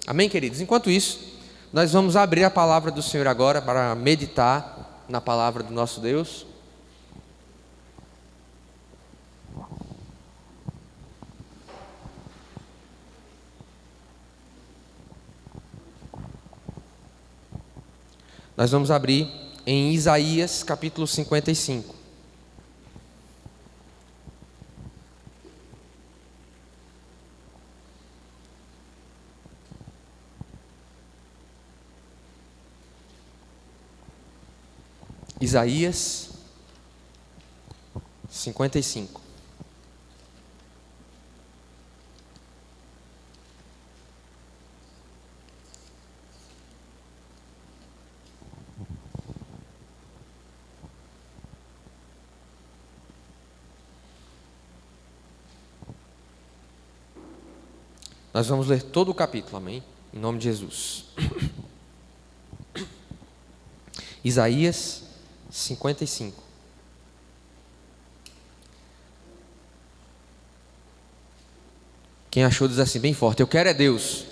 Amém, queridos? Enquanto isso, nós vamos abrir a palavra do Senhor agora para meditar na palavra do nosso Deus. Nós vamos abrir em Isaías capítulo 55. Isaías 55. Nós vamos ler todo o capítulo, amém? Em nome de Jesus. Isaías 55. Quem achou diz assim bem forte: eu quero é Deus.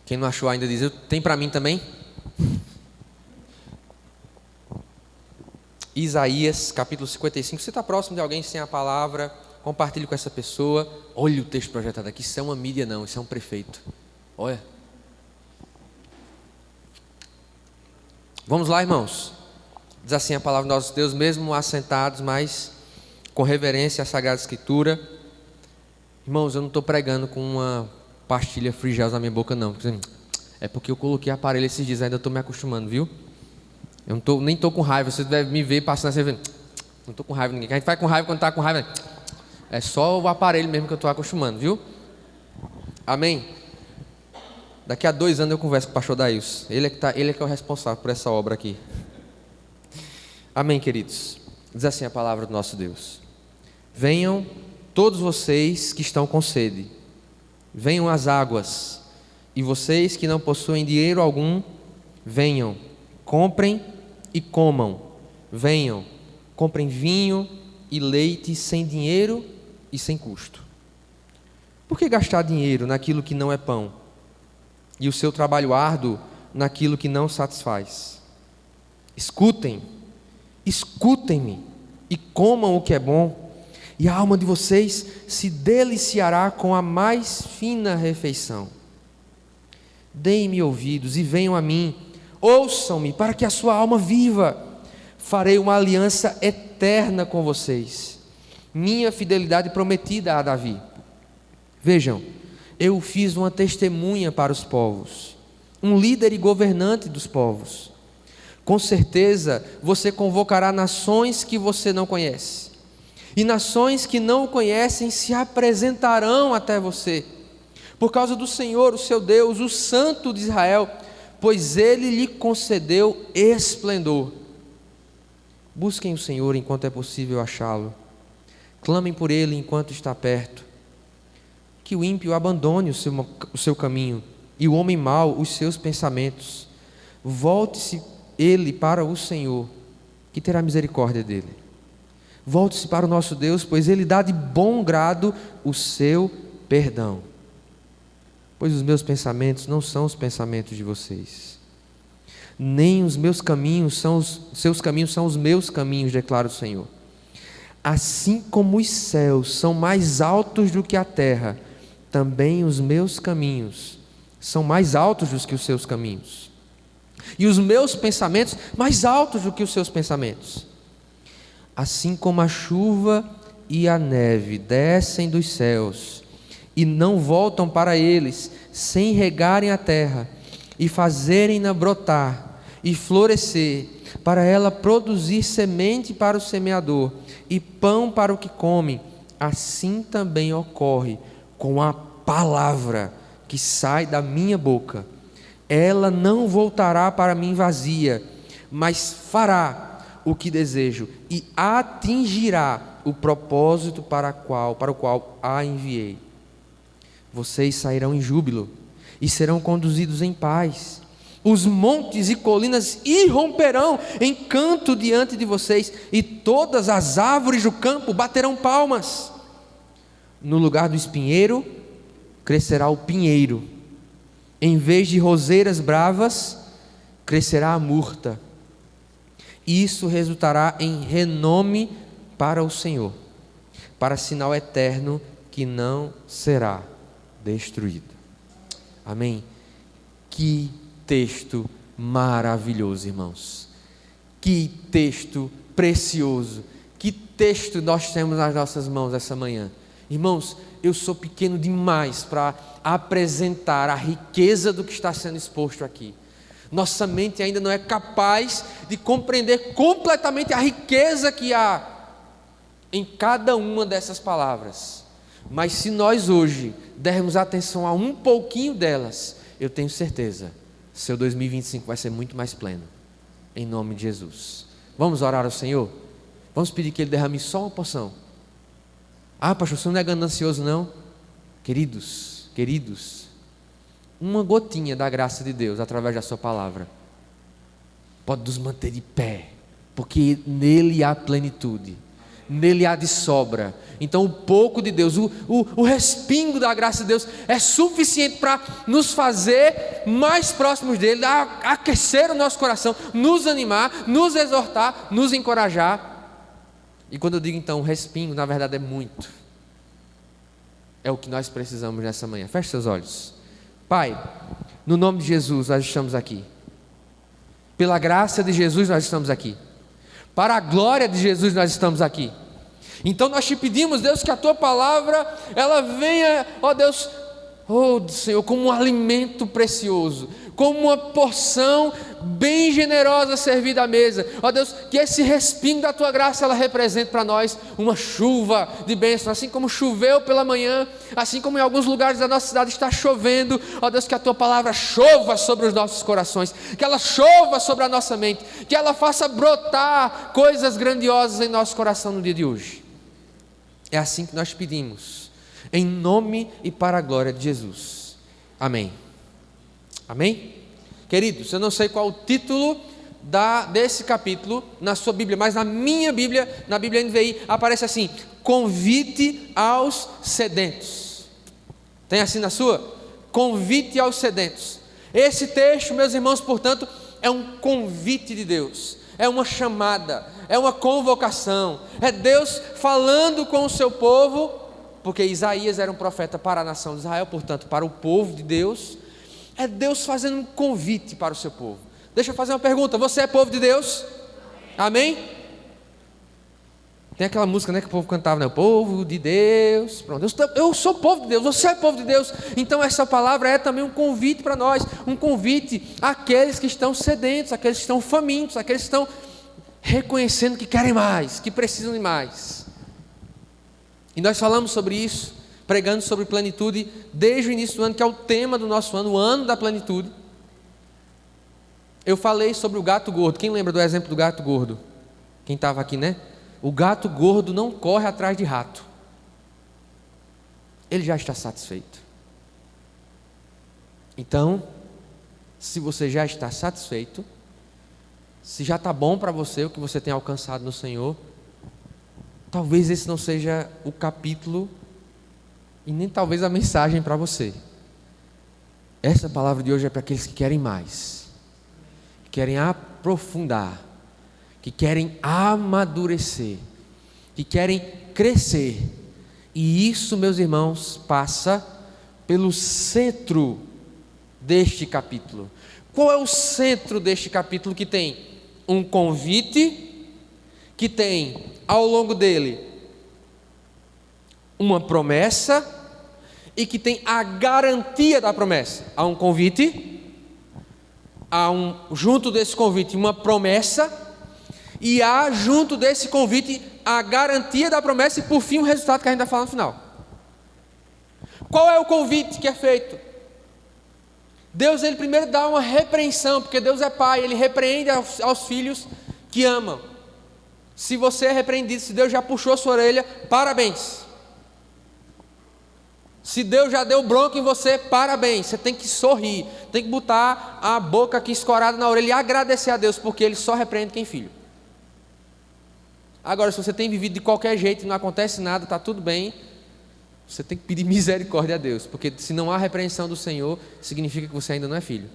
Quem não achou ainda diz: tem para mim também? Isaías capítulo 55. Você está próximo de alguém sem a palavra? Compartilhe com essa pessoa. Olha o texto projetado aqui. Isso é uma mídia não, isso é um prefeito. Olha. Vamos lá, irmãos. Diz assim a palavra do nosso Deus: mesmo assentados, mas com reverência à Sagrada Escritura. Irmãos, eu não estou pregando com uma pastilha free gel na minha boca não. É porque eu coloquei aparelho esses dias, ainda estou me acostumando, viu? Eu não nem estou com raiva. Você deve me ver passando assim, não estou com raiva de ninguém. A gente vai com raiva quando está com raiva. É só o aparelho mesmo que eu estou acostumando, viu? Amém? Daqui a 2 anos eu converso com o pastor Daílson. Ele é que é o responsável por essa obra aqui. Amém, queridos? Diz assim a palavra do nosso Deus: venham todos vocês que estão com sede, venham às águas, e vocês que não possuem dinheiro algum, venham, comprem e comam. Venham, comprem vinho e leite sem dinheiro e sem custo. Por que gastar dinheiro naquilo que não é pão, e o seu trabalho árduo naquilo que não satisfaz? Escutem-me e comam o que é bom, e a alma de vocês se deliciará com a mais fina refeição. Deem-me ouvidos e venham a mim, ouçam-me para que a sua alma viva. Farei uma aliança eterna com vocês, minha fidelidade prometida a Davi. Vejam, eu fiz uma testemunha para os povos, um líder e governante dos povos. Com certeza você convocará nações que você não conhece, e nações que não o conhecem se apresentarão até você, por causa do Senhor, o seu Deus, o Santo de Israel, pois Ele lhe concedeu esplendor. Busquem o Senhor enquanto é possível achá-lo, clamem por Ele enquanto está perto. Que o ímpio abandone o seu caminho, e o homem mau os seus pensamentos. Volte-se ele para o Senhor, que terá misericórdia dele. Volte-se para o nosso Deus, pois Ele dá de bom grado o seu perdão. Pois os meus pensamentos não são os pensamentos de vocês, nem os meus caminhos são os seus caminhos, são os meus caminhos, declara o Senhor. Assim como os céus são mais altos do que a terra, também os meus caminhos são mais altos do que os seus caminhos, e os meus pensamentos mais altos do que os seus pensamentos. Assim como a chuva e a neve descem dos céus e não voltam para eles, sem regarem a terra e fazerem-na brotar e florescer, para ela produzir semente para o semeador e pão para o que come, assim também ocorre com a palavra que sai da minha boca. Ela não voltará para mim vazia, mas fará o que desejo e atingirá o propósito para o qual a enviei. Vocês sairão em júbilo e serão conduzidos em paz. Os montes e colinas irromperão em canto diante de vocês, e todas as árvores do campo baterão palmas. No lugar do espinheiro, crescerá o pinheiro. Em vez de roseiras bravas, crescerá a murta. Isso resultará em renome para o Senhor, para sinal eterno que não será destruído. Amém? Que texto maravilhoso, irmãos. Que texto precioso. Que texto nós temos nas nossas mãos essa manhã. Irmãos, eu sou pequeno demais para apresentar a riqueza do que está sendo exposto aqui. Nossa mente ainda não é capaz de compreender completamente a riqueza que há em cada uma dessas palavras. Mas se nós hoje dermos atenção a um pouquinho delas, eu tenho certeza, seu 2025 vai ser muito mais pleno. Em nome de Jesus. Vamos orar ao Senhor? Vamos pedir que Ele derrame só uma porção. Ah, pastor, você não é ganancioso não? Queridos, uma gotinha da graça de Deus através da sua palavra pode nos manter de pé, porque nele há plenitude, nele há de sobra. Então o pouco de Deus, o respingo da graça de Deus é suficiente para nos fazer mais próximos dele, aquecer o nosso coração, nos animar, nos exortar, nos encorajar. E quando eu digo então respingo, na verdade é muito. É o que nós precisamos nessa manhã. Feche seus olhos. Pai, no nome de Jesus nós estamos aqui. Pela graça de Jesus nós estamos aqui. Para a glória de Jesus nós estamos aqui. Então nós te pedimos, Deus, que a Tua palavra, ela venha, ó Deus, ó Senhor, como um alimento precioso, como uma porção bem generosa servida à mesa. Ó Deus, que esse respingo da Tua graça, ela represente para nós uma chuva de bênção, assim como choveu pela manhã, assim como em alguns lugares da nossa cidade está chovendo. Ó Deus, que a Tua palavra chova sobre os nossos corações, que ela chova sobre a nossa mente, que ela faça brotar coisas grandiosas em nosso coração no dia de hoje. É assim que nós pedimos, em nome e para a glória de Jesus. Amém. Amém? Queridos, eu não sei qual o título desse capítulo na sua Bíblia, mas na minha Bíblia, na Bíblia NVI, aparece assim: convite aos sedentos. Tem assim na sua? Convite aos sedentos. Esse texto, meus irmãos, portanto, é um convite de Deus, é uma chamada, é uma convocação, é Deus falando com o seu povo, porque Isaías era um profeta para a nação de Israel, portanto, para o povo de Deus. É Deus fazendo um convite para o seu povo. Deixa eu fazer uma pergunta: você é povo de Deus? Amém? Tem aquela música, né, que o povo cantava, né? O povo de Deus. Pronto, eu sou povo de Deus, você é povo de Deus. Então essa palavra é também um convite para nós, um convite àqueles que estão sedentos, àqueles que estão famintos, àqueles que estão reconhecendo que querem mais, que precisam de mais. E nós falamos sobre isso, pregando sobre plenitude desde o início do ano, que é o tema do nosso ano, o ano da plenitude. Eu falei sobre o gato gordo. Quem lembra do exemplo do gato gordo? Quem estava aqui, né? O gato gordo não corre atrás de rato. Ele já está satisfeito. Então, se você já está satisfeito, se já está bom para você o que você tem alcançado no Senhor, talvez esse não seja o capítulo e nem talvez a mensagem para você. Essa palavra de hoje é para aqueles que querem mais, que querem aprofundar, que querem amadurecer, que querem crescer. E isso, meus irmãos, passa pelo centro deste capítulo. Qual é o centro deste capítulo? Que tem um convite, que tem ao longo dele uma promessa e que tem a garantia da promessa. Há um convite, junto desse convite uma promessa, e há junto desse convite a garantia da promessa e por fim o resultado que a gente vai falar no final. Qual é o convite que é feito? Deus, ele primeiro dá uma repreensão, porque Deus é pai, ele repreende aos filhos que amam. Se você é repreendido, se Deus já puxou a sua orelha, parabéns. Se Deus já deu bronca em você, parabéns. Você tem que sorrir, tem que botar a boca aqui escorada na orelha e agradecer a Deus, porque ele só repreende quem é filho. Agora, se você tem vivido de qualquer jeito e não acontece nada, está tudo bem, Você tem que pedir misericórdia a Deus, porque se não há repreensão do Senhor, significa que você ainda não é filho.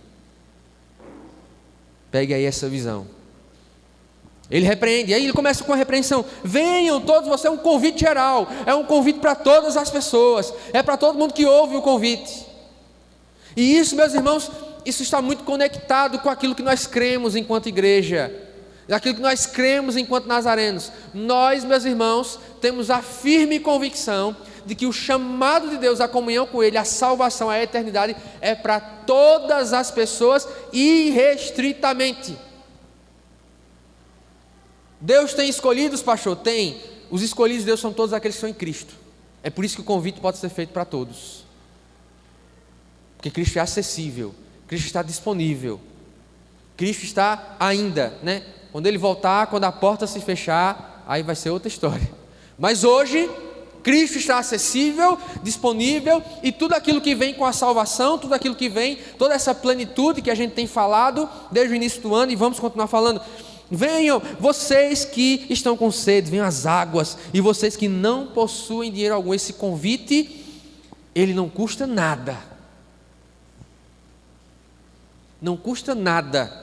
Pegue aí essa visão. Ele repreende, aí ele começa com a repreensão. Venham todos, você é um convite geral, é um convite para todas as pessoas, é para todo mundo que ouve o convite. E isso, meus irmãos, isso está muito conectado com aquilo que nós cremos enquanto igreja, aquilo que nós cremos enquanto nazarenos. Nós, meus irmãos, temos a firme convicção de que o chamado de Deus, a comunhão com Ele, a salvação, a eternidade, é para todas as pessoas irrestritamente. Deus tem escolhidos, pastor? Tem. Os escolhidos de Deus são todos aqueles que estão em Cristo. É por isso que o convite pode ser feito para todos. Porque Cristo é acessível, Cristo está disponível, Cristo está ainda, né? Quando Ele voltar, quando a porta se fechar, aí vai ser outra história. Mas hoje, Cristo está acessível, disponível, e tudo aquilo que vem com a salvação, tudo aquilo que vem, toda essa plenitude que a gente tem falado desde o início do ano, e vamos continuar falando. Venham, vocês que estão com sede, venham às águas, e vocês que não possuem dinheiro algum. Esse convite, ele não custa nada. Não custa nada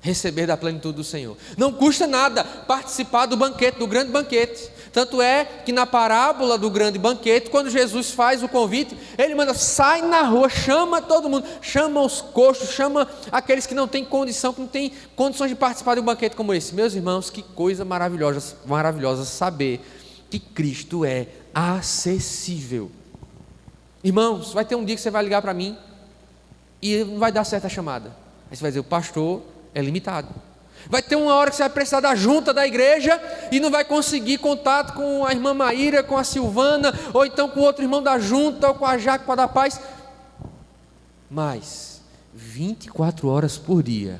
receber da plenitude do Senhor. Não custa nada participar do banquete, do grande banquete. Tanto é que na parábola do grande banquete, quando Jesus faz o convite, Ele manda, sai na rua, chama todo mundo, chama os coxos, chama aqueles que não têm condição, que não têm condições de participar de um banquete como esse. Meus irmãos, que coisa maravilhosa saber que Cristo é acessível. Irmãos, vai ter um dia que você vai ligar para mim e não vai dar certa chamada. Aí você vai dizer, o pastor é limitado. Vai ter uma hora que você vai precisar da junta da igreja e não vai conseguir contato com a irmã Maíra, com a Silvana, ou então com outro irmão da junta, ou com a Jaque, com a da Paz. Mas 24 horas por dia,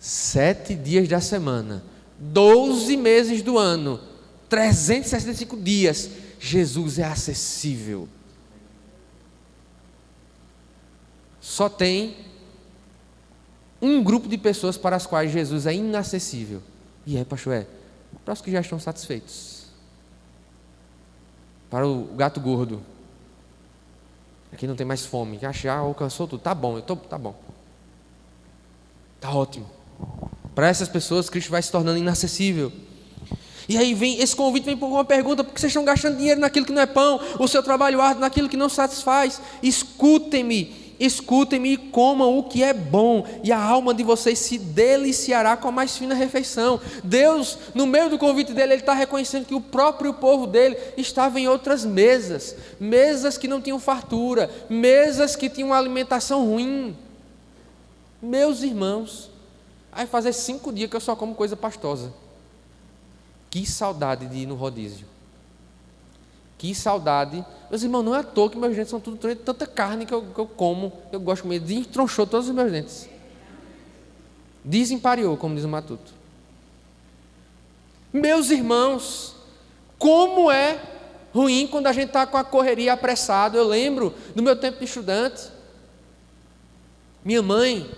7 dias da semana, 12 meses do ano, 365 dias, Jesus é acessível. Só tem um grupo de pessoas para as quais Jesus é inacessível. E é, pastor, para os que já estão satisfeitos. Para o gato gordo. Aqui não tem mais fome. Que já alcançou tudo. Tá bom, tá bom. Tá ótimo. Para essas pessoas, Cristo vai se tornando inacessível. E aí esse convite vem por uma pergunta: por que vocês estão gastando dinheiro naquilo que não é pão? O seu trabalho árduo naquilo que não satisfaz? Escutem-me e comam o que é bom, e a alma de vocês se deliciará com a mais fina refeição. Deus, no meio do convite dele, Ele está reconhecendo que o próprio povo dele estava em outras mesas, mesas que não tinham fartura, mesas que tinham uma alimentação ruim. Meus irmãos, vai fazer 5 dias que eu só como coisa pastosa. Que saudade de ir no rodízio. Que saudade. Meus irmãos, não é à toa que meus dentes são tudo tanta carne que eu como, eu gosto de comer, destronchou todos os meus dentes. Desempariou, como diz o Matuto. Meus irmãos, como é ruim quando a gente está com a correria apressado. Eu lembro do meu tempo de estudante. Minha mãe,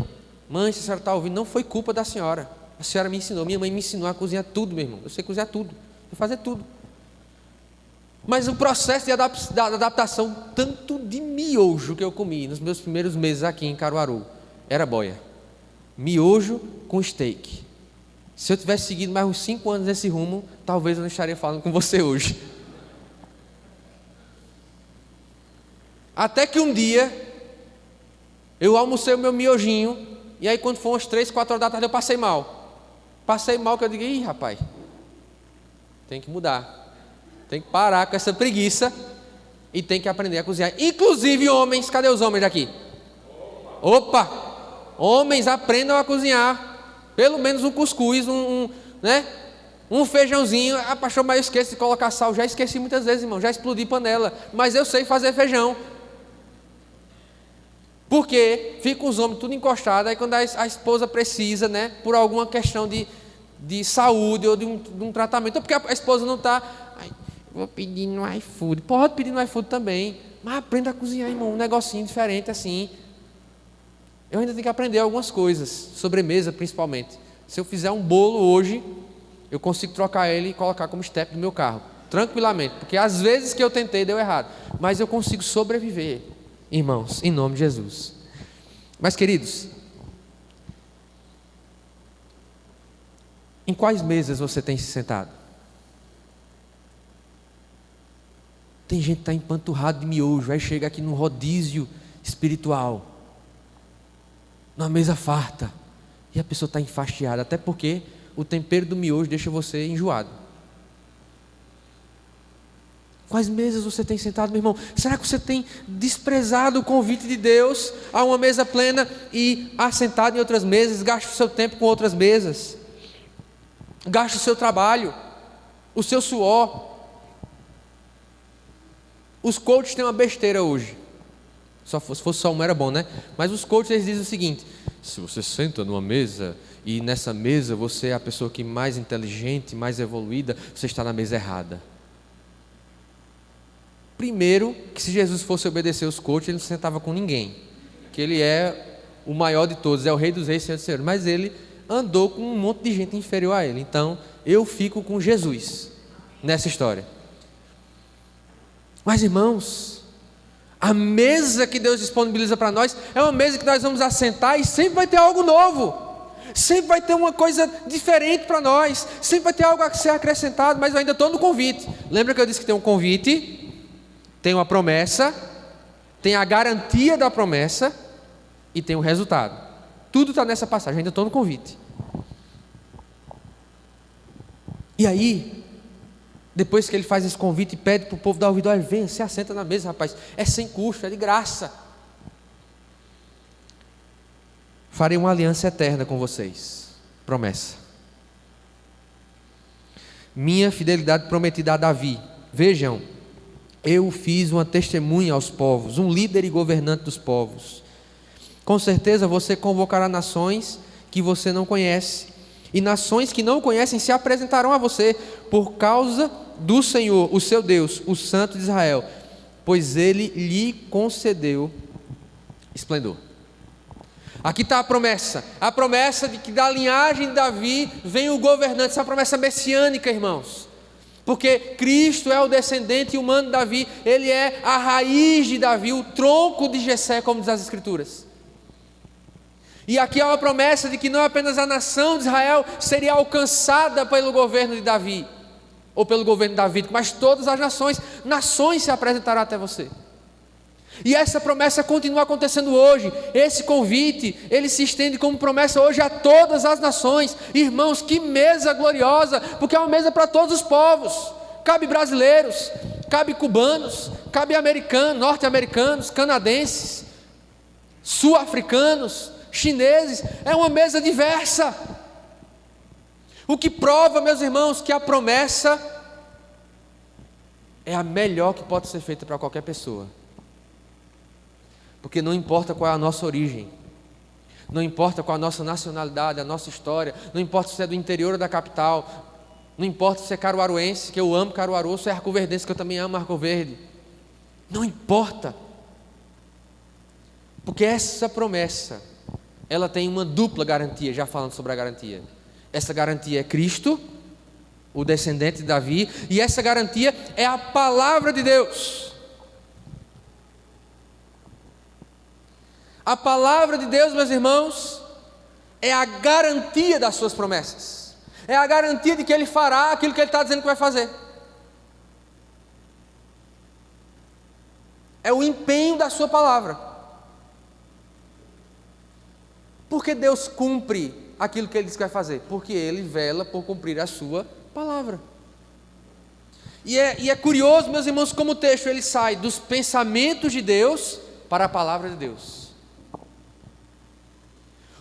se a senhora está ouvindo, não foi culpa da senhora. A senhora me ensinou, minha mãe me ensinou a cozinhar tudo, meu irmão. Eu sei cozinhar tudo, eu fazer tudo. Mas o processo de adaptação, tanto de miojo que eu comi nos meus primeiros meses aqui em Caruaru, era boia. Miojo com steak. Se eu tivesse seguido mais uns 5 anos nesse rumo, talvez eu não estaria falando com você hoje. Até que um dia, eu almocei o meu miojinho, e aí quando foi umas 3, 4 horas da tarde eu passei mal. Passei mal que eu digo, ih rapaz, tem que mudar. Tem que parar com essa preguiça e tem que aprender a cozinhar. Inclusive homens, cadê os homens daqui? Opa! Homens, aprendam a cozinhar. Pelo menos um cuscuz, né? Um feijãozinho. Ah, pastor, mas eu esqueço de colocar sal. Já esqueci muitas vezes, irmão. Já explodi panela. Mas eu sei fazer feijão. Porque ficam os homens tudo encostados. Aí quando a esposa precisa, né? Por alguma questão de saúde ou de um tratamento. Ou porque a esposa não está... Vou pedir no iFood. Pode pedir no iFood também. Mas aprenda a cozinhar, irmão. Um negocinho diferente assim. Eu ainda tenho que aprender algumas coisas. Sobremesa, principalmente. Se eu fizer um bolo hoje, eu consigo trocar ele e colocar como step do meu carro. tranquilamente, porque às vezes que eu tentei deu errado, mas eu consigo sobreviver, irmãos, em nome de Jesus. Mas queridos, em quais mesas você tem se sentado? Tem gente que está empanturrado de miojo, aí chega aqui no rodízio espiritual, numa mesa farta, e a pessoa está enfastiada, até porque o tempero do miojo deixa você enjoado. Quais mesas você tem sentado, meu irmão? Será que você tem desprezado o convite de Deus a uma mesa plena e assentado em outras mesas? Gasta o seu tempo com outras mesas, gasta o seu trabalho, o seu suor. Os coaches têm uma besteira hoje. Se fosse só uma era bom, né? Mas os coaches eles dizem o seguinte: se você senta numa mesa e nessa mesa você é a pessoa que mais inteligente, mais evoluída, você está na mesa errada. Primeiro, que se Jesus fosse obedecer os coaches, ele não se sentava com ninguém, que ele é o maior de todos, é o rei dos reis, senhor dos senhores, mas ele andou com um monte de gente inferior a ele. Então eu fico com Jesus nessa história. Mas irmãos, a mesa que Deus disponibiliza para nós é uma mesa que nós vamos assentar e sempre vai ter algo novo, sempre vai ter uma coisa diferente para nós, sempre vai ter algo a ser acrescentado. Mas eu ainda estou no convite. Lembra que eu disse que tem um convite, tem uma promessa, tem a garantia da promessa e tem o resultado. Tudo está nessa passagem, ainda estou no convite. E aí, depois que ele faz esse convite e pede para o povo dar ouvido, olha, vem, se assenta na mesa, rapaz, é sem custo, é de graça. Farei uma aliança eterna com vocês, promessa. Minha fidelidade prometida a Davi, vejam, eu fiz uma testemunha aos povos, um líder e governante dos povos. Com certeza você convocará nações que você não conhece, e nações que não o conhecem se apresentarão a você, por causa do Senhor, o seu Deus, o Santo de Israel, pois Ele lhe concedeu esplendor. Aqui está a promessa de que da linhagem de Davi vem o governante. Essa é uma promessa messiânica, irmãos, porque Cristo é o descendente humano de Davi, Ele é a raiz de Davi, o tronco de Jessé, como diz as Escrituras. E aqui há uma promessa de que não apenas a nação de Israel seria alcançada pelo governo de Davi, ou pelo governo davídico, mas todas as nações se apresentarão até você. E essa promessa continua acontecendo hoje. Esse convite, ele se estende como promessa hoje a todas as nações. Irmãos, que mesa gloriosa, porque é uma mesa para todos os povos. Cabe brasileiros, cabe cubanos, cabe americanos, norte-americanos, canadenses, sul-africanos, chineses. É uma mesa diversa. O que prova, meus irmãos, que a promessa é a melhor que pode ser feita para qualquer pessoa. Porque não importa qual é a nossa origem, não importa qual é a nossa nacionalidade, a nossa história, não importa se é do interior ou da capital, não importa se é caruaruense, que eu amo Caruaru, ou se é arcoverdense, que eu também amo Arco Verde. Não importa. Porque essa promessa, ela tem uma dupla garantia, já falando sobre a garantia. Essa garantia é Cristo, o descendente de Davi, e essa garantia é a palavra de Deus. A palavra de Deus, meus irmãos, é a garantia das suas promessas, é a garantia de que Ele fará aquilo que Ele está dizendo que vai fazer, é o empenho da sua palavra. Por que Deus cumpre aquilo que Ele diz que vai fazer? Porque Ele vela por cumprir a sua palavra. E é curioso, meus irmãos, como o texto ele sai dos pensamentos de Deus para a palavra de Deus.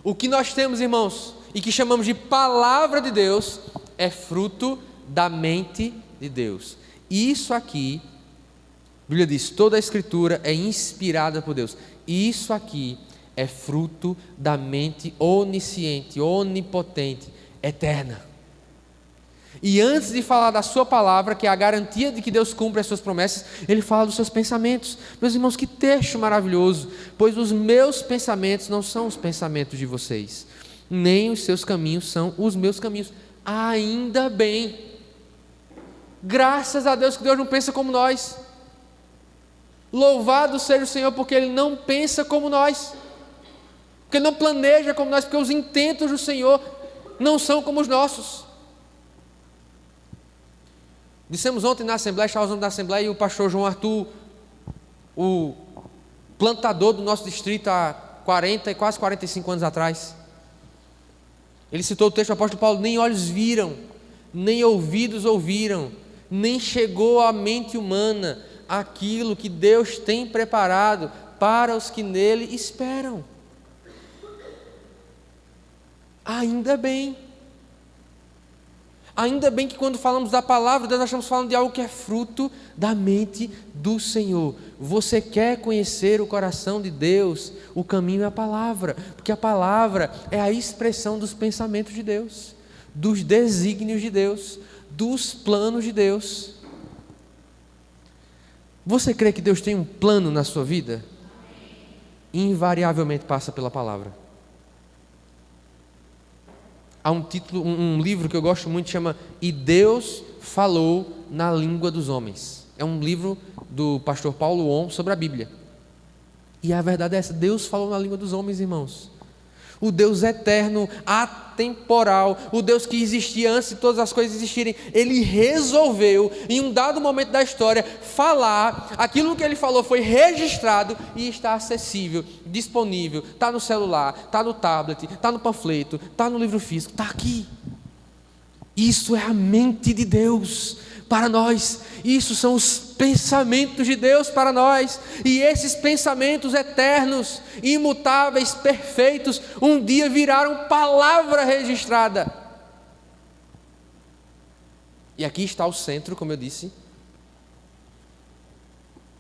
O que nós temos, irmãos, e que chamamos de palavra de Deus, é fruto da mente de Deus. Isso aqui, a Bíblia diz, toda a Escritura é inspirada por Deus. Isso aqui é fruto da mente onisciente, onipotente, eterna. E antes de falar da sua palavra, que é a garantia de que Deus cumpre as suas promessas, Ele fala dos seus pensamentos. Meus irmãos, que texto maravilhoso! Pois os meus pensamentos não são os pensamentos de vocês, nem os seus caminhos são os meus caminhos. Ainda bem. Graças a Deus que Deus não pensa como nós. Louvado seja o Senhor, porque Ele não pensa como nós, porque Ele não planeja como nós, porque os intentos do Senhor não são como os nossos. Dissemos ontem na Assembleia, estávamos na Assembleia, e o pastor João Arthur, o plantador do nosso distrito há 40 e quase 45 anos atrás, ele citou o texto do apóstolo Paulo: nem olhos viram, nem ouvidos ouviram, nem chegou à mente humana aquilo que Deus tem preparado para os que nele esperam. Ainda bem que quando falamos da palavra de Deus, nós estamos falando de algo que é fruto da mente do Senhor. Você quer conhecer o coração de Deus? O caminho é a palavra, porque a palavra é a expressão dos pensamentos de Deus, dos desígnios de Deus, dos planos de Deus. Você crê que Deus tem um plano na sua vida? Invariavelmente passa pela palavra. Há um livro que eu gosto muito, chama E Deus Falou na Língua dos Homens. É um livro do pastor Paulo On sobre a Bíblia. E a verdade é essa: Deus falou na língua dos homens, irmãos. O Deus eterno, atemporal, o Deus que existia antes de todas as coisas existirem, Ele resolveu, em um dado momento da história, falar. Aquilo que Ele falou foi registrado e está acessível, disponível. Está no celular, está no tablet, está no panfleto, está no livro físico, está aqui. Isso é a mente de Deus para nós. Isso são os pensamentos de Deus para nós. E esses pensamentos eternos, imutáveis, perfeitos, um dia viraram palavra registrada. E aqui está o centro, como eu disse,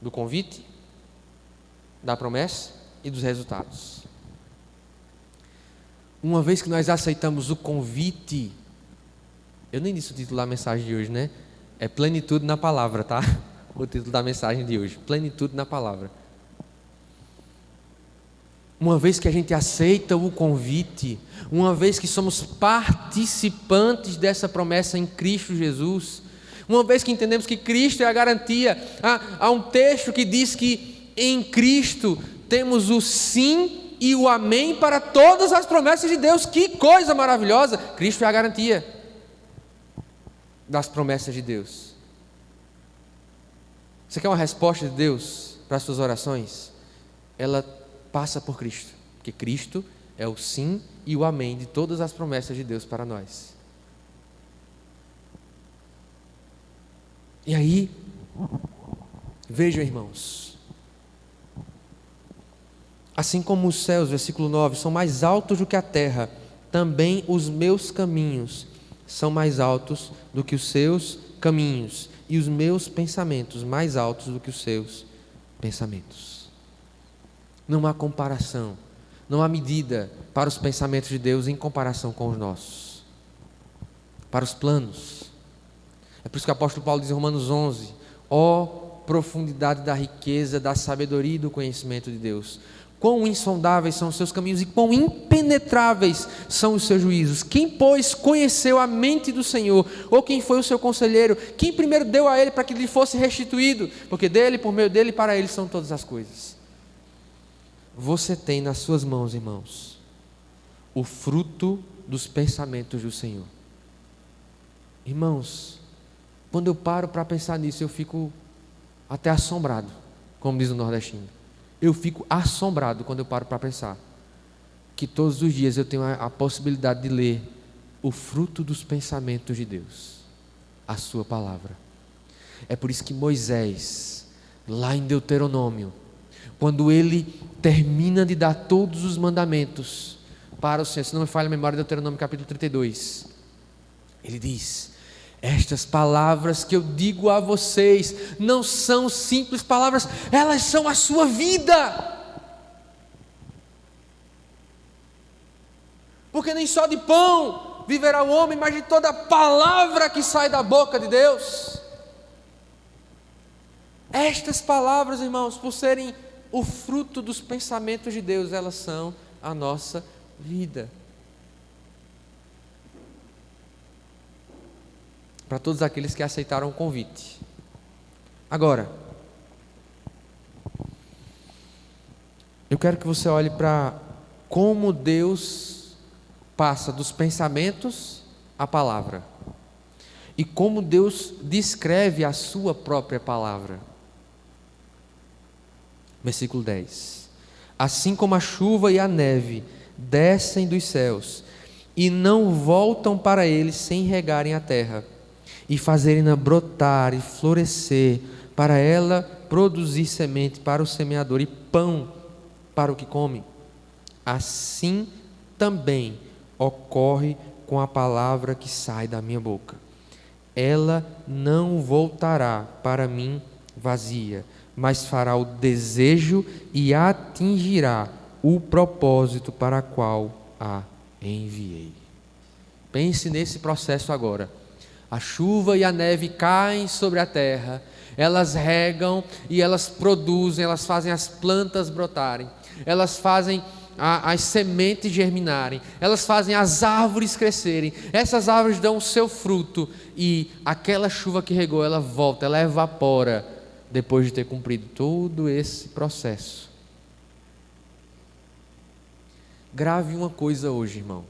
do convite, da promessa e dos resultados. Uma vez que nós aceitamos o convite, eu nem disse o título da mensagem de hoje, né? É plenitude na palavra, tá? O título da mensagem de hoje, plenitude na palavra. Uma vez que a gente aceita o convite, uma vez que somos participantes dessa promessa em Cristo Jesus, uma vez que entendemos que Cristo é a garantia, há um texto que diz que em Cristo temos o sim e o amém para todas as promessas de Deus. Que coisa maravilhosa! Cristo é a garantia das promessas de Deus. Você quer uma resposta de Deus para as suas orações? Ela passa por Cristo, porque Cristo é o sim e o amém de todas as promessas de Deus para nós. E aí, vejam, irmãos, assim como os céus, versículo 9, são mais altos do que a terra, também os meus caminhos são mais altos do que os seus caminhos, e os meus pensamentos mais altos do que os seus pensamentos. Não há comparação, não há medida para os pensamentos de Deus em comparação com os nossos, para os planos. É por isso que o apóstolo Paulo diz em Romanos 11: ó profundidade da riqueza, da sabedoria e do conhecimento de Deus! Quão insondáveis são os seus caminhos e quão impenetráveis são os seus juízos. Quem, pois, conheceu a mente do Senhor? Ou quem foi o seu conselheiro? Quem primeiro deu a ele para que lhe fosse restituído? Porque dele, por meio dele e para ele são todas as coisas. Você tem nas suas mãos, irmãos, o fruto dos pensamentos do Senhor. Irmãos, quando eu paro para pensar nisso, eu fico até assombrado, como diz o nordestino. Eu fico assombrado quando eu paro para pensar que todos os dias eu tenho a possibilidade de ler o fruto dos pensamentos de Deus, a sua palavra. É por isso que Moisés, lá em Deuteronômio, quando ele termina de dar todos os mandamentos para o Senhor, se não me falha a memória, Deuteronômio capítulo 32, ele diz: estas palavras que eu digo a vocês não são simples palavras, elas são a sua vida. Porque nem só de pão viverá o homem, mas de toda palavra que sai da boca de Deus. Estas palavras, irmãos, por serem o fruto dos pensamentos de Deus, elas são a nossa vida. para todos aqueles que aceitaram o convite. Agora, eu quero que você olhe para como Deus passa dos pensamentos à palavra e como Deus descreve a sua própria palavra. Versículo 10: assim como a chuva e a neve descem dos céus e não voltam para eles sem regarem a terra e fazerem-na brotar e florescer, para ela produzir semente para o semeador e pão para o que come, assim também ocorre com a palavra que sai da minha boca. Ela não voltará para mim vazia, mas fará o desejo e atingirá o propósito para o qual a enviei. Pense nesse processo agora. A chuva e a neve caem sobre a terra, elas regam e elas produzem, elas fazem as plantas brotarem, elas fazem as sementes germinarem, elas fazem as árvores crescerem, essas árvores dão o seu fruto e aquela chuva que regou, ela volta, ela evapora depois de ter cumprido todo esse processo. Grave uma coisa hoje, irmão: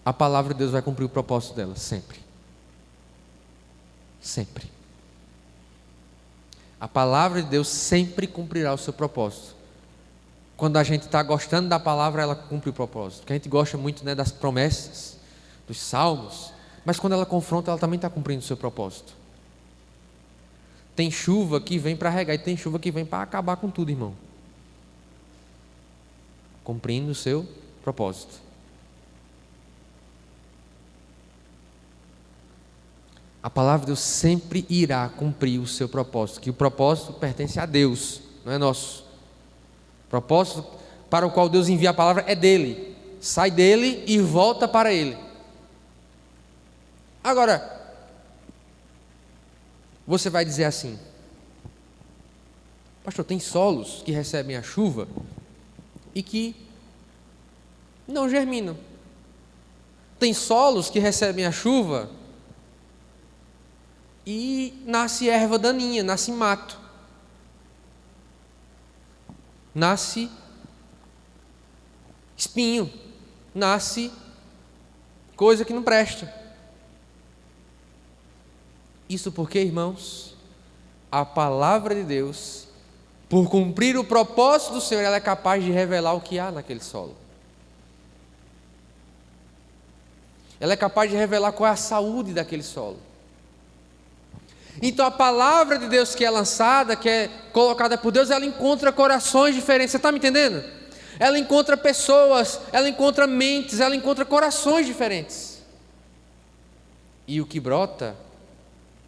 a palavra de Deus vai cumprir o propósito dela, sempre. Sempre. A palavra de Deus sempre cumprirá o seu propósito. Quando a gente está gostando da palavra, ela cumpre o propósito. Porque a gente gosta muito, né, das promessas, dos salmos, mas quando ela confronta, ela também está cumprindo o seu propósito. Tem chuva que vem para regar e tem chuva que vem para acabar com tudo, irmão. Cumprindo o seu propósito. A palavra de Deus sempre irá cumprir o seu propósito, que o propósito pertence a Deus, não é nosso. O propósito para o qual Deus envia a palavra é dele, sai dele e volta para ele. Agora, você vai dizer assim: pastor, tem solos que recebem a chuva e que não germinam. Tem solos que recebem a chuva e nasce erva daninha, nasce mato, nasce espinho, nasce coisa que não presta. Isso porque, irmãos, a palavra de Deus, por cumprir o propósito do Senhor, ela é capaz de revelar o que há naquele solo. Ela é capaz de revelar qual é a saúde daquele solo. Então a palavra de Deus que é lançada, que é colocada por Deus, ela encontra corações diferentes. Você está me entendendo? Ela encontra pessoas, ela encontra mentes, ela encontra corações diferentes. E o que brota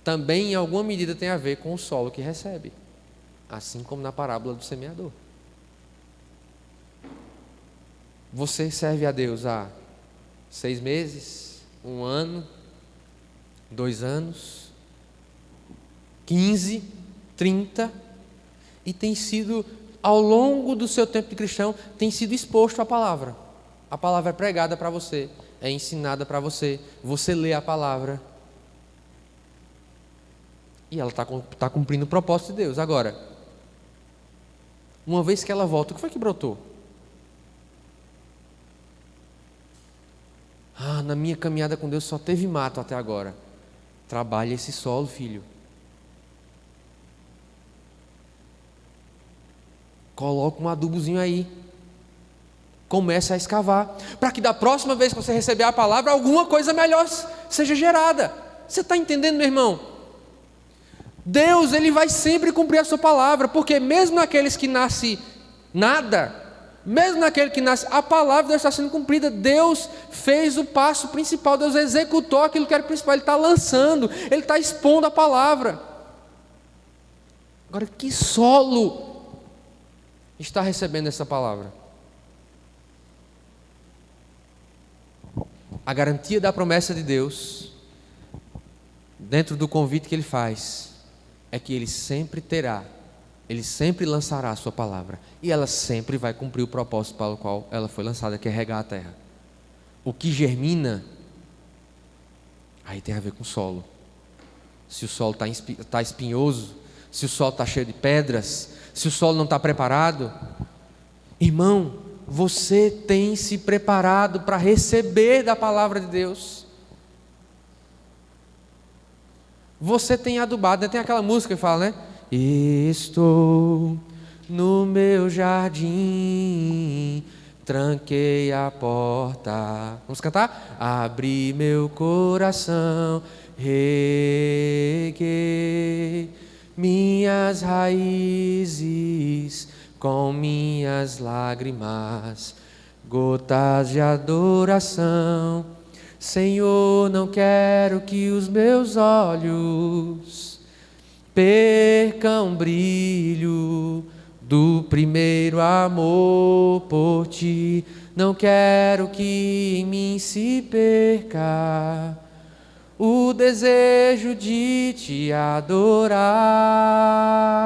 também em alguma medida tem a ver com o solo que recebe, assim como na parábola do semeador. Você serve a Deus há 6 meses, 1 ano, 2 anos, 15, 30, e tem sido, ao longo do seu tempo de cristão, tem sido exposto à palavra. A palavra é pregada para você, é ensinada para você, você lê a palavra, e ela está cumprindo o propósito de Deus. Agora, uma vez que ela volta, o que foi que brotou? Na minha caminhada com Deus só teve mato até agora. Trabalhe esse solo, filho. Coloca um adubozinho aí. Comece a escavar, para que da próxima vez que você receber a palavra, alguma coisa melhor seja gerada. Você está entendendo, meu irmão? Deus, Ele vai sempre cumprir a sua palavra, porque mesmo naqueles que nasce nada, mesmo naquele que nasce, a palavra de Deus está sendo cumprida. Deus fez o passo principal, Deus executou aquilo que era principal, Ele está lançando, Ele está expondo a palavra. Agora, que solo está recebendo essa palavra? A garantia da promessa de Deus, dentro do convite que Ele faz, é que Ele sempre terá, Ele sempre lançará a sua palavra, e ela sempre vai cumprir o propósito para o qual ela foi lançada, que é regar a terra. O que germina, Aí tem a ver com o solo. Se o solo está espinhoso, se o solo está cheio de pedras, se o solo não está preparado, irmão, você tem se preparado para receber da palavra de Deus. Você tem adubado, né? Tem aquela música que fala, né? Estou no meu jardim, tranquei a porta. Vamos cantar? Abri meu coração, reguei minhas raízes com minhas lágrimas, gotas de adoração. Senhor, não quero que os meus olhos percam brilho do primeiro amor por ti. Não quero que em mim se perca o desejo de te adorar.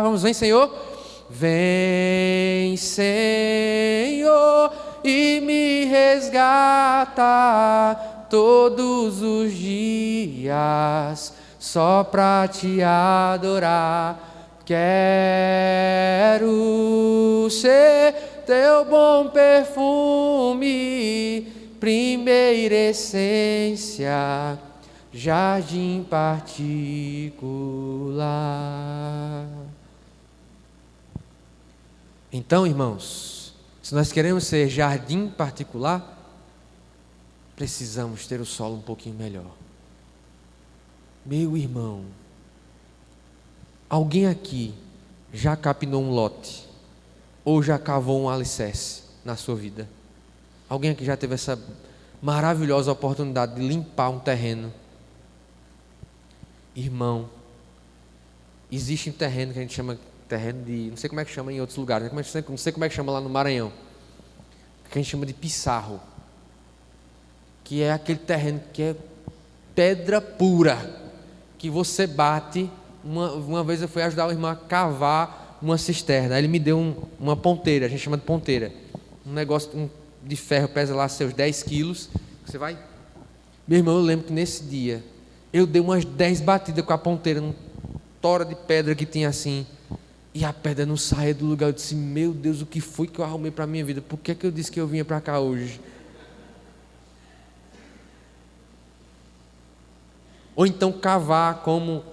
Vamos, vem, Senhor. Vem, Senhor, e me resgata todos os dias, só pra te adorar. Quero ser teu bom perfume, primeira essência, jardim particular. Então, irmãos, se nós queremos ser jardim particular, precisamos ter o solo um pouquinho melhor. Meu irmão, alguém aqui já capinou um lote ou já cavou um alicerce na sua vida? Alguém aqui já teve essa maravilhosa oportunidade de limpar um terreno? Irmão, existe um terreno que a gente chama terreno de, não sei como é que chama em outros lugares, não sei como é que chama lá no Maranhão, que a gente chama de pissarro, que é aquele terreno que é pedra pura, que você bate. Uma vez eu fui ajudar o irmão a cavar uma cisterna, aí ele me deu uma ponteira, a gente chama de ponteira, um negócio de ferro, pesa lá seus 10 quilos, você vai. Meu irmão, eu lembro que nesse dia eu dei umas 10 batidas com a ponteira num tora de pedra que tinha assim, e a pedra não saía do lugar. Eu disse, meu Deus, o que foi que eu arrumei para a minha vida? Por que eu disse que eu vinha para cá hoje? Ou então cavar, como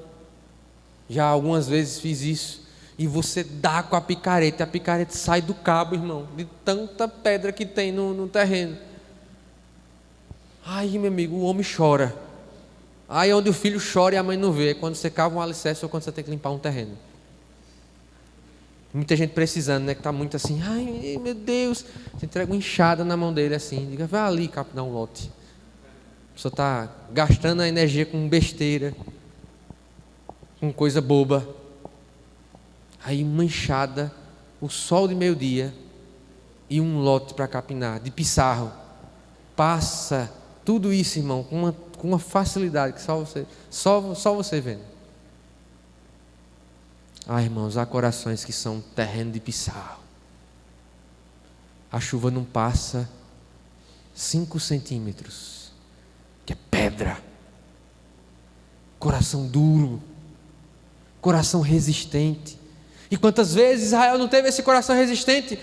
já algumas vezes fiz isso, e você dá com a picareta, e a picareta sai do cabo, irmão, de tanta pedra que tem no terreno. Aí, meu amigo, o homem chora. Aí onde o filho chora e a mãe não vê, é quando você cava um alicerce ou quando você tem que limpar um terreno. Muita gente precisando, né, que está muito assim, ai meu Deus, você entrega uma enxada na mão dele assim, diga, vai ali capinar um lote. A pessoa está gastando a energia com besteira, com coisa boba. Aí uma enxada, o sol de meio-dia e um lote para capinar, de pissarro. Passa tudo isso, irmão, com uma facilidade que só você vendo. Irmãos, há corações que são terreno de pissarro. A chuva não passa 5 centímetros. Que é pedra, coração duro, coração resistente. E quantas vezes Israel não teve esse coração resistente?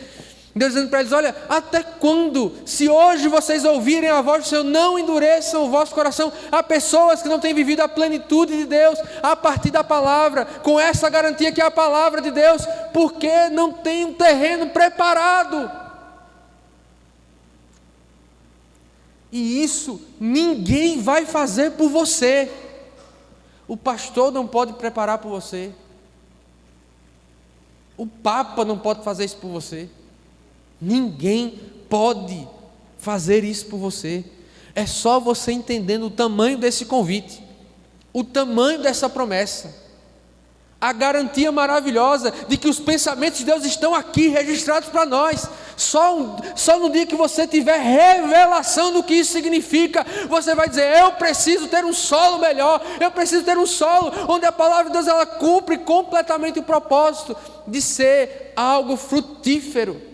Deus dizendo para eles, olha, até quando? Se hoje vocês ouvirem a voz do Senhor, não endureçam o vosso coração. Há pessoas que não têm vivido a plenitude de Deus a partir da palavra, com essa garantia que é a palavra de Deus, porque não tem um terreno preparado. E isso ninguém vai fazer por você. O pastor não pode preparar por você. O Papa não pode fazer isso por você. Ninguém pode fazer isso por você. É só você entendendo o tamanho desse convite, o tamanho dessa promessa, a garantia maravilhosa de que os pensamentos de Deus estão aqui registrados para nós. Só no dia que você tiver revelação do que isso significa, você vai dizer, eu preciso ter um solo melhor, eu preciso ter um solo onde a palavra de Deus ela cumpre completamente o propósito de ser algo frutífero.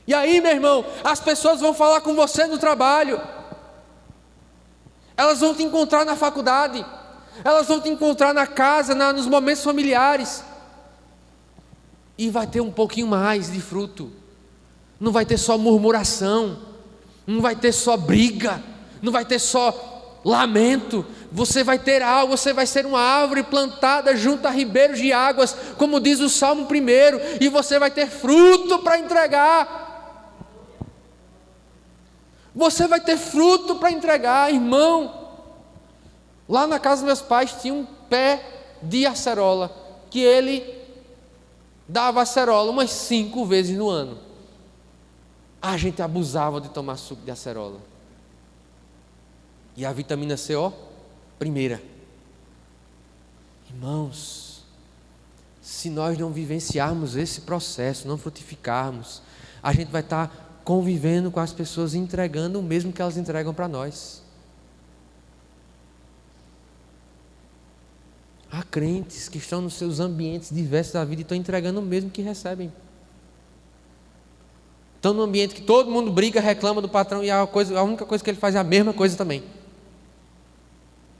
E aí, meu irmão, as pessoas vão falar com você no trabalho, Elas vão te encontrar na faculdade, elas vão te encontrar na casa, nos momentos familiares. E vai ter um pouquinho mais de fruto. Não vai ter só murmuração, não vai ter só briga, não vai ter só lamento. Você vai ter algo, você vai ser uma árvore plantada junto a ribeiros de águas, como diz o Salmo 1, e você vai ter fruto para entregar. Você vai ter fruto para entregar, irmão. Lá na casa dos meus pais tinha um pé de acerola, que ele dava acerola umas 5 vezes no ano. A gente abusava de tomar suco de acerola. E a vitamina C, primeira. Irmãos, se nós não vivenciarmos esse processo, não frutificarmos, a gente vai estar convivendo com as pessoas, entregando o mesmo que elas entregam para nós. Há crentes que estão nos seus ambientes diversos da vida e estão entregando o mesmo que recebem. Estão num ambiente que todo mundo briga, reclama do patrão e a única coisa que ele faz é a mesma coisa também.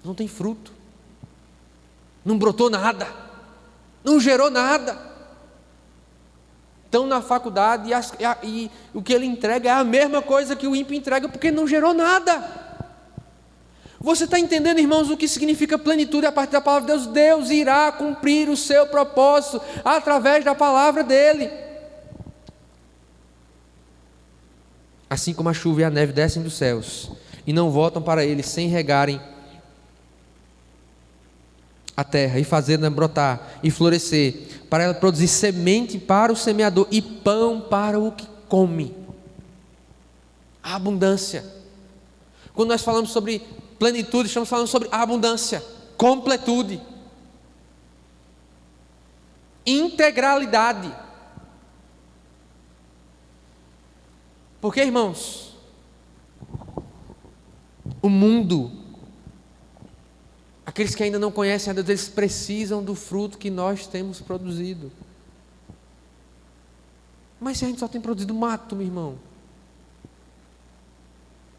Não tem fruto. Não brotou nada. Não gerou nada. Estão na faculdade e o que ele entrega é a mesma coisa que o ímpio entrega, porque não gerou nada. Você está entendendo, irmãos, o que significa plenitude a partir da palavra de Deus? Deus irá cumprir o seu propósito através da palavra dele. Assim como a chuva e a neve descem dos céus e não voltam para ele sem regarem a terra e fazê-la brotar e florescer, para ela produzir semente para o semeador e pão para o que come. A abundância. Quando nós falamos sobre plenitude, estamos falando sobre abundância, completude, integralidade. Porque, irmãos, o mundo, aqueles que ainda não conhecem a Deus, eles precisam do fruto que nós temos produzido. Mas se a gente só tem produzido mato, meu irmão,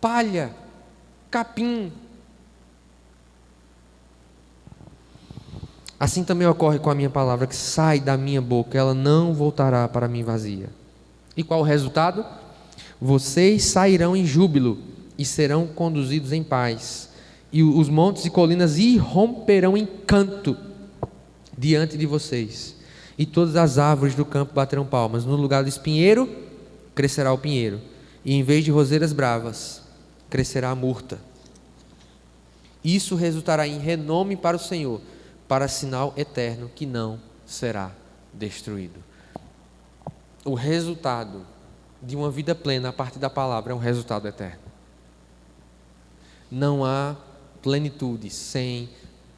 palha, capim, assim também ocorre com a minha palavra que sai da minha boca, ela não voltará para mim vazia. E qual o resultado? Vocês sairão em júbilo e serão conduzidos em paz, e os montes e colinas irromperão em canto diante de vocês, e todas as árvores do campo baterão palmas. No lugar do espinheiro crescerá o pinheiro, e em vez de roseiras bravas crescerá a murta. Isso resultará em renome para o Senhor, para sinal eterno que não será destruído. O resultado de uma vida plena a partir da palavra é um resultado eterno. Não há plenitude sem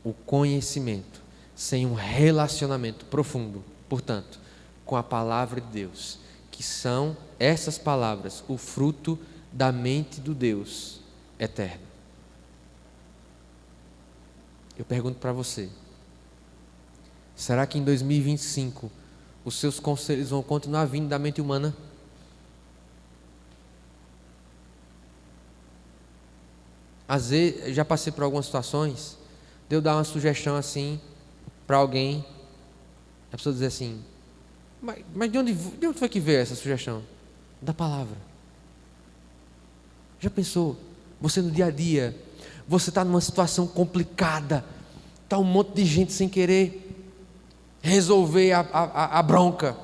o conhecimento, sem um relacionamento profundo, portanto, com a palavra de Deus, que são essas palavras, o fruto da mente do Deus eterno. Eu pergunto para você, será que em 2025 os seus conselhos vão continuar vindo da mente humana? Às vezes, já passei por algumas situações, de eu dar uma sugestão assim, para alguém, a pessoa dizer assim, mas de onde foi que veio essa sugestão? Da palavra. Já pensou? Você no dia a dia, você está numa situação complicada, está um monte de gente sem querer resolver a bronca,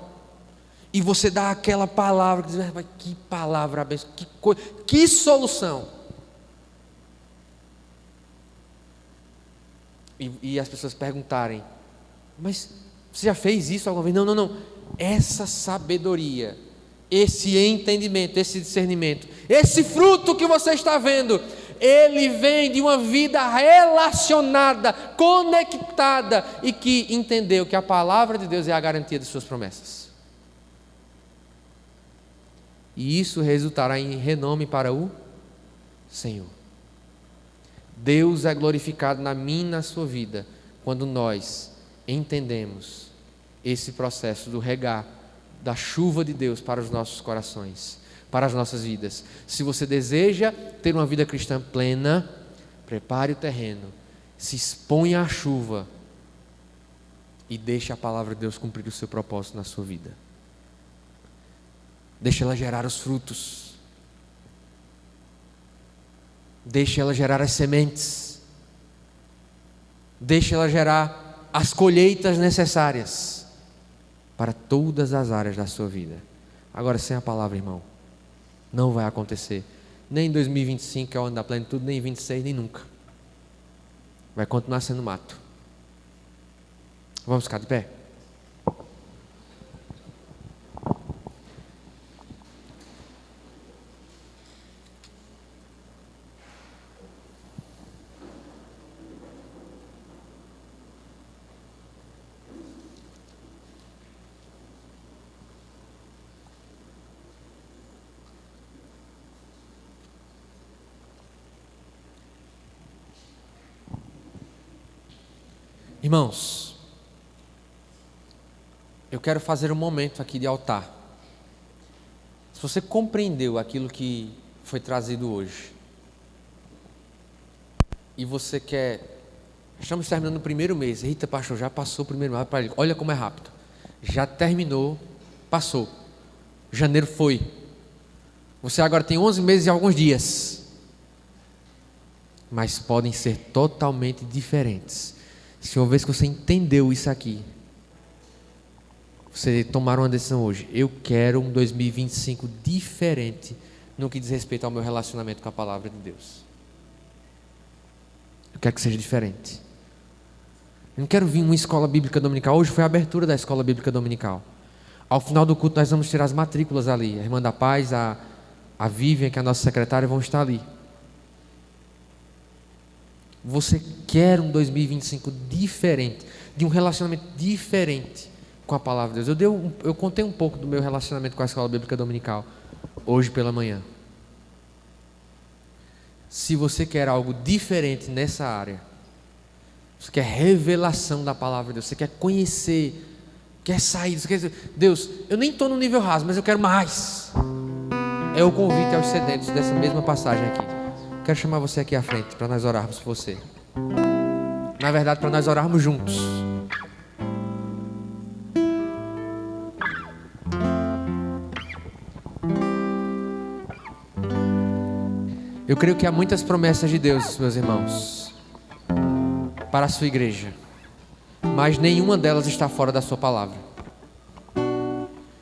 e você dá aquela palavra, que diz, mas que palavra abençoada, que coisa, que solução. E as pessoas perguntarem, mas você já fez isso alguma vez? Não. Essa sabedoria, esse entendimento, esse discernimento, esse fruto que você está vendo, ele vem de uma vida relacionada, conectada, e que entendeu que a palavra de Deus é a garantia de suas promessas. E isso resultará em renome para o Senhor. Deus é glorificado na minha e na sua vida quando nós entendemos esse processo do regar da chuva de Deus para os nossos corações, para as nossas vidas. Se você deseja ter uma vida cristã plena, prepare o terreno, se exponha à chuva e deixe a palavra de Deus cumprir o seu propósito na sua vida. Deixe ela gerar os frutos. Deixe ela gerar as sementes. Deixe ela gerar as colheitas necessárias para todas as áreas da sua vida. Agora, sem a palavra, irmão, não vai acontecer. Nem em 2025, que é o ano da plenitude, nem em 26, nem nunca. Vai continuar sendo mato. Vamos ficar de pé? Irmãos, eu quero fazer um momento aqui de altar. Se você compreendeu aquilo que foi trazido hoje, e você quer... Estamos terminando o primeiro mês. Eita, pastor, já passou o primeiro mês. Olha como é rápido. Já terminou, passou. Janeiro foi. Você agora tem 11 meses e alguns dias. Mas podem ser totalmente diferentes. Se uma vez que você entendeu isso aqui, você tomar uma decisão hoje: eu quero um 2025 diferente no que diz respeito ao meu relacionamento com a palavra de Deus. Eu quero que seja diferente. Eu não quero vir uma escola bíblica dominical. Hoje foi a abertura da escola bíblica dominical. Ao final do culto nós vamos tirar as matrículas ali. A irmã da paz, a Vivian, que é a nossa secretária, vão estar ali. Você quer um 2025 diferente, de um relacionamento diferente com a palavra de Deus. Eu contei um pouco do meu relacionamento com a escola bíblica dominical hoje pela manhã. Se você quer algo diferente nessa área, você quer revelação da palavra de Deus, você quer conhecer, quer sair, você quer dizer: Deus, eu nem estou no nível raso, mas eu quero mais. É o convite aos sedentos dessa mesma passagem aqui. Quero chamar você aqui à frente para nós orarmos por você. Na verdade, para nós orarmos juntos. Eu creio que há muitas promessas de Deus, meus irmãos, para a sua igreja, mas nenhuma delas está fora da sua palavra.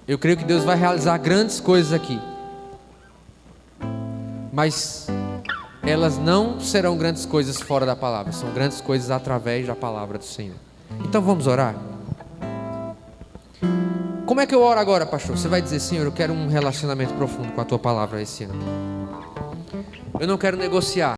Eu creio que Deus vai realizar grandes coisas aqui, mas elas não serão grandes coisas fora da palavra, são grandes coisas através da palavra do Senhor. Então vamos orar? Como é que eu oro agora, pastor? Você vai dizer: Senhor, eu quero um relacionamento profundo com a tua palavra esse ano. Eu não quero negociar.